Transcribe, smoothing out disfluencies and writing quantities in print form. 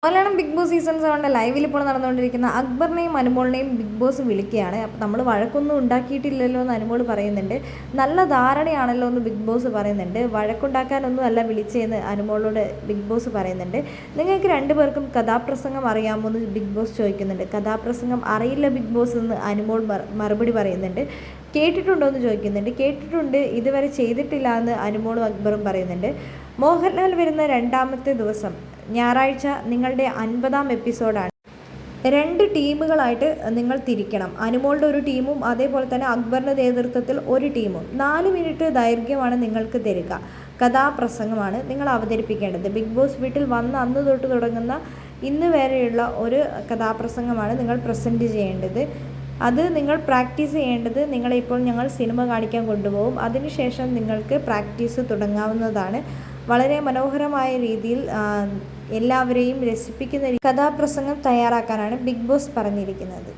Malayalam big boss season 7 ലൈവിൽ ഇപ്പോൾ നടന്നുകൊണ്ടിരിക്കുന്ന അക്ബറിനെയും അനുമോളിനെയും ബിഗ് ബോസ് വിളിക്കുകയാണ്. അപ്പോൾ നമ്മൾ വഴക്കൊന്നും ഉണ്ടാക്കിയിട്ടില്ലല്ലോ എന്ന് അനുമോൾ പറയുന്നുണ്ട്. നല്ല ധാരണയാണല്ലോ എന്ന് ബിഗ് ബോസ് പറയുന്നുണ്ട്. വഴക്കുണ്ടാക്കാനൊന്നും അല്ല വിളിച്ചതെന്ന് അനുമോളോട് ബിഗ് ബോസ് പറയുന്നുണ്ട്. നിങ്ങൾക്ക് രണ്ടുപേർക്കും കഥാപ്രസംഗം അറിയാമോ എന്ന് ബിഗ് ബോസ് ചോദിക്കുന്നുണ്ട്. കഥാപ്രസംഗം അറിയില്ല ബിഗ് ബോസ് എന്ന് അനുമോൾ മറുപടി പറയുന്നുണ്ട്. കേട്ടിട്ടുണ്ടോ എന്ന് ചോദിക്കുന്നുണ്ട്. കേട്ടിട്ടുണ്ട്, ഇതുവരെ ചെയ്തിട്ടില്ല എന്ന് അനുമോളും അക്ബറും പറയുന്നുണ്ട്. മോഹൻലാൽ വരുന്ന രണ്ടാമത്തെ ദിവസം ഞായറാഴ്ച നിങ്ങളുടെ 50-ാം എപ്പിസോഡാണ്. 2 ടീമുകളായിട്ട് നിങ്ങൾ തിരിക്കണം. അനുമോളുടെ ഒരു ടീമും അതേപോലെ തന്നെ അക്ബറിൻ്റെ നേതൃത്വത്തിൽ ഒരു ടീമും. 4 മിനിറ്റ് ദൈർഘ്യമാണ് നിങ്ങൾക്ക് തരിക. കഥാപ്രസംഗമാണ് നിങ്ങൾ അവതരിപ്പിക്കേണ്ടത്. ബിഗ് ബോസ് വീട്ടിൽ വന്ന് അന്ന് തൊട്ട് തുടങ്ങുന്ന ഇന്ന് വരെയുള്ള ഒരു കഥാപ്രസംഗമാണ് നിങ്ങൾ പ്രസൻറ്റ് ചെയ്യേണ്ടത്. അത് നിങ്ങൾ പ്രാക്ടീസ് ചെയ്യേണ്ടത് നിങ്ങളെപ്പോൾ ഞങ്ങൾ സിനിമ കാണിക്കാൻ കൊണ്ടുപോകും. അതിനുശേഷം നിങ്ങൾക്ക് പ്രാക്ടീസ് തുടങ്ങാവുന്നതാണ്. വളരെ മനോഹരമായ രീതിയിൽ എല്ലാവരെയും രസിപ്പിക്കുന്ന കഥാപ്രസംഗം തയ്യാറാക്കാനാണ് ബിഗ് ബോസ് പറഞ്ഞിരിക്കുന്നത്.